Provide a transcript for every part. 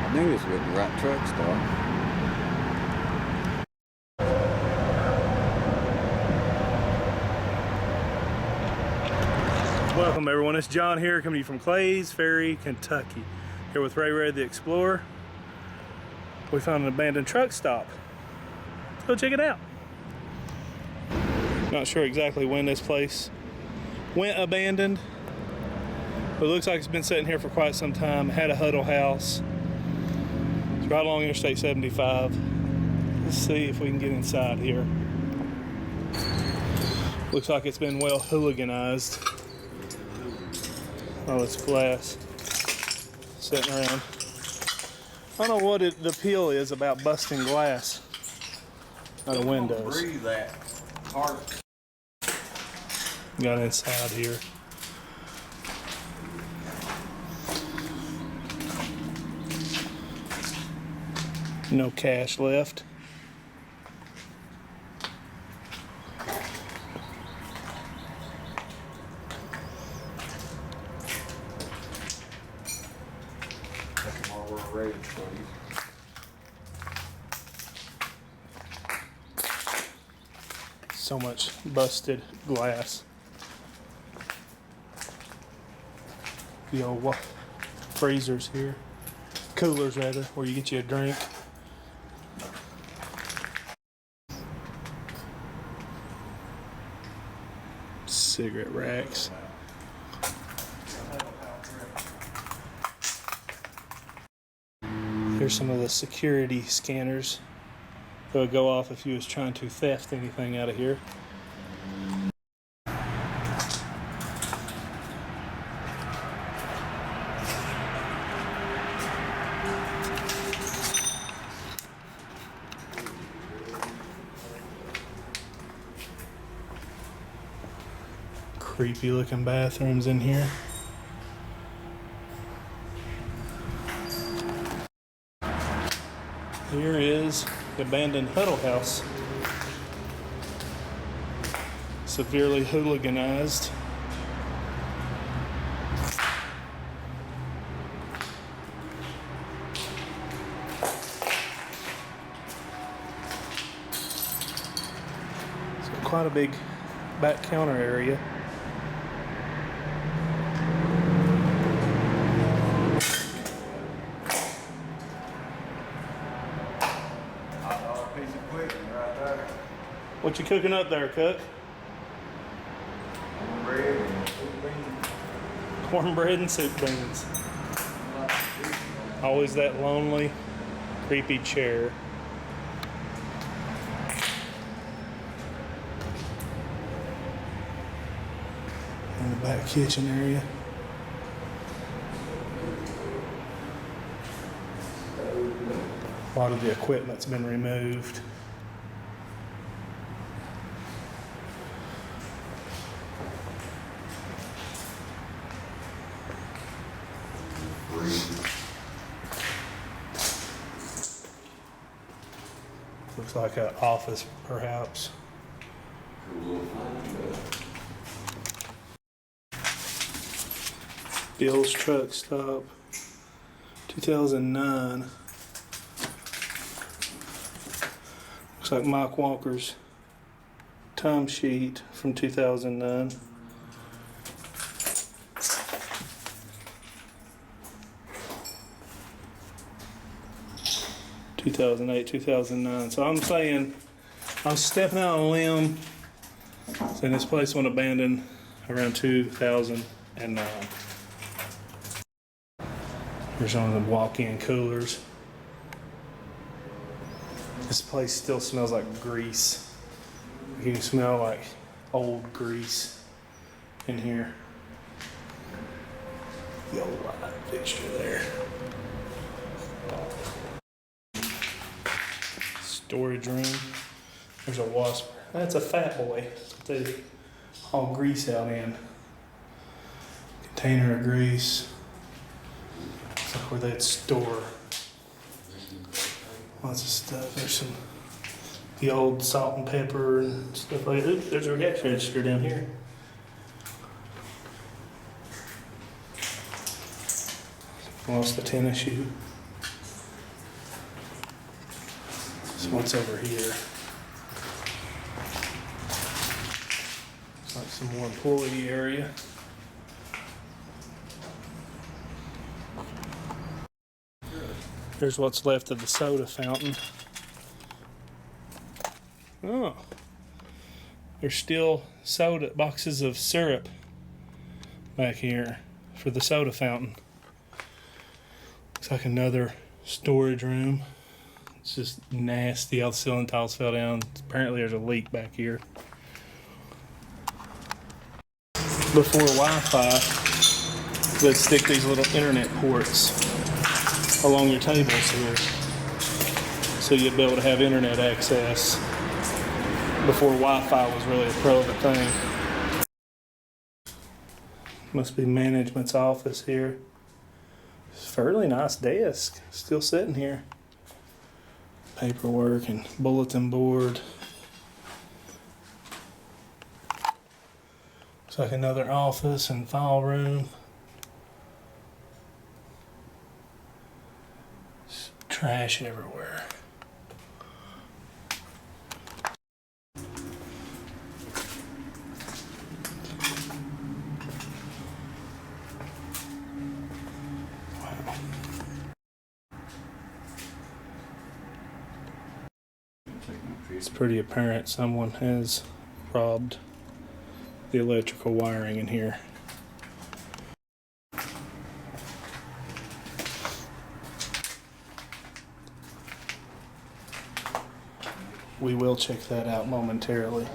I knew this wasn't the right truck stop. Welcome everyone, it's John here coming to you from Clays Ferry, Kentucky. Here with Ray the Explorer. We found an abandoned truck stop. Let's go check it out. Not sure exactly when this place went abandoned, but it looks like it's been sitting here for quite some time. It had a Huddle house. It's right along Interstate 75. Let's see if we can get inside here. Looks like it's been well hooliganized. Oh, it's glass sitting around. I don't know what the appeal is about busting glass out of windows. Breathe that hard. Got inside here. No cash left. So much busted glass. The old freezers here. Coolers rather, where you get you a drink. Cigarette racks. Here's some of the security scanners that would go off if you was trying to theft anything out of here. Creepy looking bathrooms in here. Here is the abandoned Huddle house. Severely hooliganized. It's got quite a big back counter area. What you cooking up there, Cook? Cornbread and soup beans. Cornbread and soup beans. Always that lonely, creepy chair. In the back kitchen area. A lot of the equipment's been removed. Looks like an office, perhaps. Bill's Truck Stop, 2009. Looks like Mike Walker's time sheet from 2009. (2008, 2009). So I'm saying, I'm stepping out on a limb, saying this place went abandoned around 2009. Here's one of the walk-in coolers. This place still smells like grease. You can smell like old grease in here. The old light fixture there. Storage room. There's a wasp. That's a fat boy. They haul grease out in. Container of grease. It's like where they'd store lots of stuff. There's the old salt and pepper and stuff like that. Ooh, there's a gas register down here. Lost the tennis shoe. So what's over here? Looks like some more employee area. Here's what's left of the soda fountain. Oh, there's still soda boxes of syrup back here for the soda fountain. Looks like another storage room. It's just nasty. All the ceiling tiles fell down. Apparently there's a leak back here. Before Wi-Fi, let's stick these little internet ports along your tables here, so you'd be able to have internet access before Wi-Fi was really a prevalent thing. Must be management's office here. Fairly nice desk, still sitting here. Paperwork and bulletin board. Looks like another office and file room. Trash everywhere. Wow. It's pretty apparent someone has robbed the electrical wiring in here. We will check that out momentarily.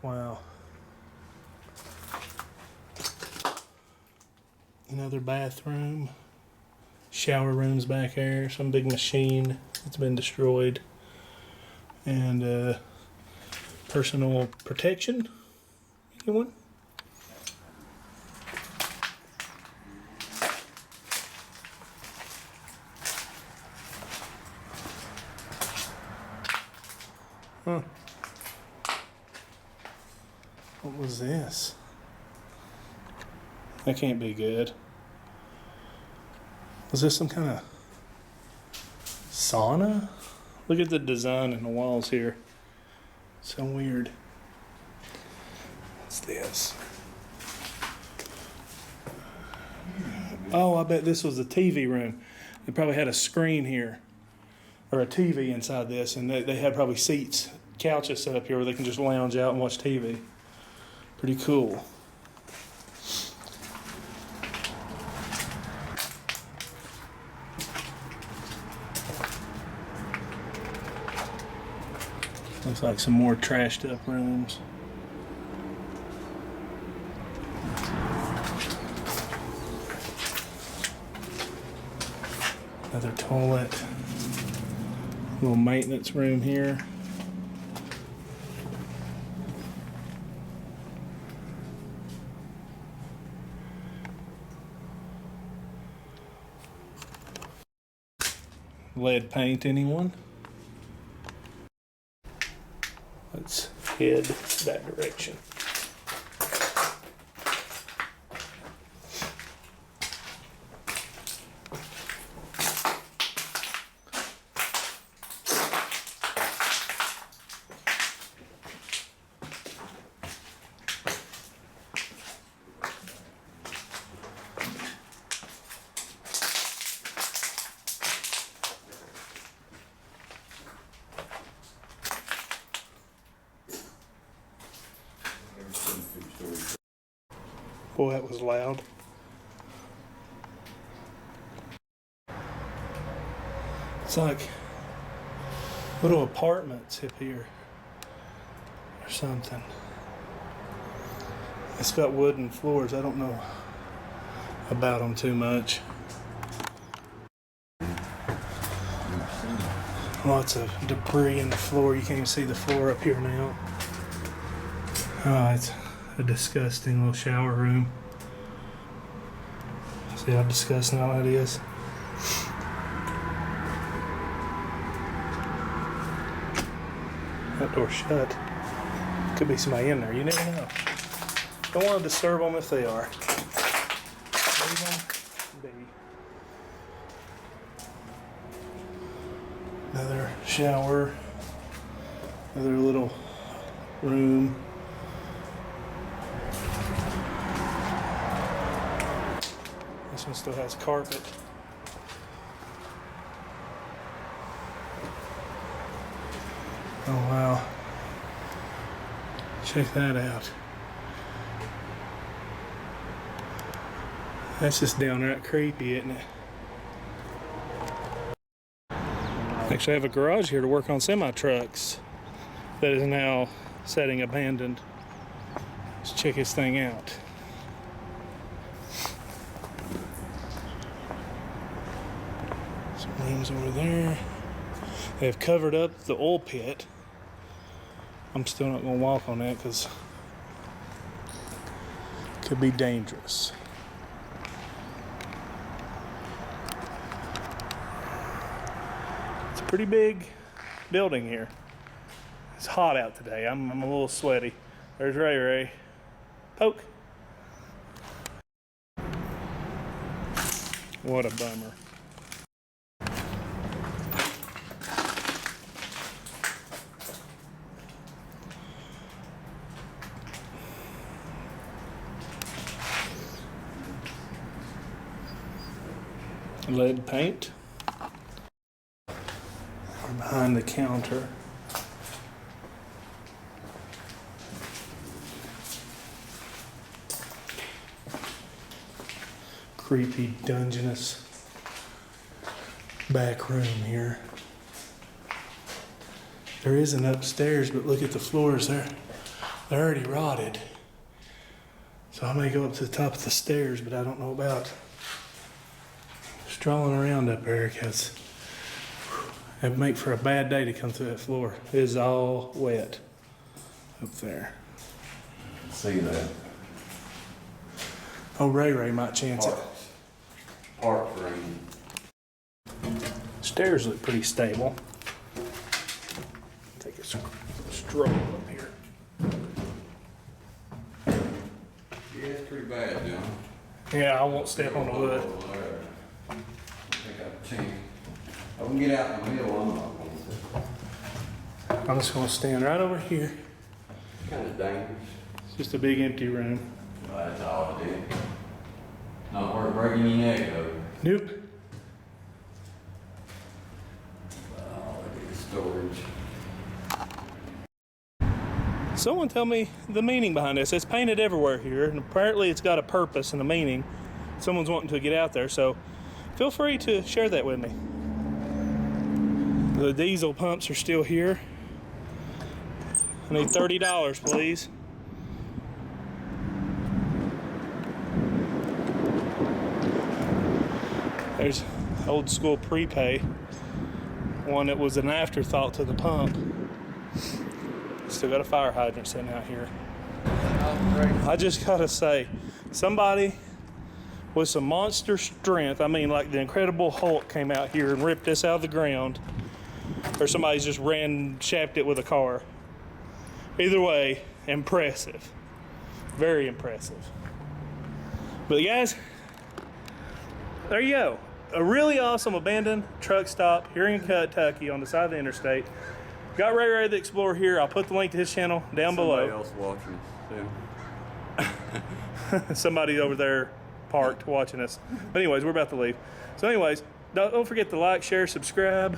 Wow. Another bathroom. Shower rooms back there. Some big machine that's been destroyed. And personal protection. Anyone? Huh. What was this? That can't be good. Was this some kind of sauna? Look at the design in the walls here. So weird. What's this? Oh, I bet this was the TV room. They probably had a screen here, or a TV inside this, and they had probably seats, couches set up here where they can just lounge out and watch TV. Pretty cool. Looks like some more trashed up rooms. Another toilet. Little maintenance room here. Lead paint, anyone? Let's head that direction. Boy, that was loud. It's like little apartments up here or something. It's got wooden floors. I don't know about them too much. Lots of debris in the floor. You can't even see the floor up here now. Oh, it's a disgusting little shower room. See how disgusting all that is? That door's shut. Could be somebody in there. You never know. Don't want to disturb them if they are. Leave them be. Another shower, another little room. This one still has carpet. Oh wow. Check that out. That's just downright creepy, isn't it? Actually, I have a garage here to work on semi-trucks that is now setting abandoned. Let's check this thing out. Some rooms over there. They have covered up the oil pit. I'm still not going to walk on that because it could be dangerous. It's a pretty big building here. It's hot out today. I'm a little sweaty. There's Ray Ray. Poke. What a bummer. Lead paint. We're behind the counter. Creepy, dungeness back room here. There is an upstairs, but look at the floors. They're already rotted. So I may go up to the top of the stairs, but I don't know about strolling around up there because it would make for a bad day to come through that floor. It is all wet up there. See that? Oh, Ray Ray might chance it. Park rain. Stairs look pretty stable. Take a stroll up here. Yeah, it's pretty bad, John. Yeah, I won't step on the wood. I think I've changed. I can get out in the middle, I'm not going to. I'm just gonna stand right over here. Kind of dangerous. It's just a big empty room. Well, that's all it is. Not worth breaking your neck over. Nope. Oh, look at the storage. Someone tell me the meaning behind this. It's painted everywhere here, and apparently it's got a purpose and a meaning. Someone's wanting to get out there, so feel free to share that with me. The diesel pumps are still here. I need $30, please. There's old school prepay, one that was an afterthought to the pump. Still got a fire hydrant sitting out here. I just gotta say, somebody with some monster strength, I mean like the Incredible Hulk came out here and ripped this out of the ground, or somebody's just shapped it with a car. Either way, impressive. Very impressive. But guys, there you go. A really awesome abandoned truck stop here in Kentucky on the side of the interstate. Got Ray Ray the Explorer here. I'll put the link to his channel down below. Somebody else watching too. Somebody over there parked watching us. But anyways, we're about to leave. So anyways, don't forget to like, share, subscribe.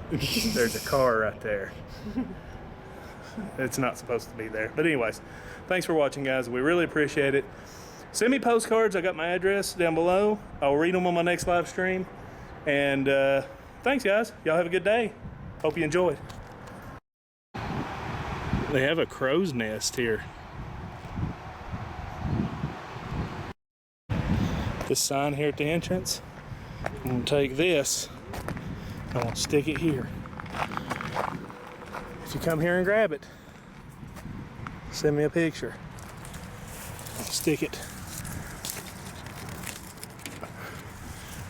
There's a car right there. It's not supposed to be there. But anyways, thanks for watching, guys. We really appreciate it. Send me postcards. I got my address down below. I'll read them on my next live stream. And thanks, guys. Y'all have a good day. Hope you enjoyed. They have a crow's nest here. This sign here at the entrance. I'm gonna take this. I'm gonna stick it here. If you come here and grab it, send me a picture. I'll stick it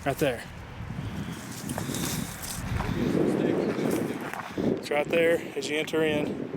right there. It's right there as you enter in.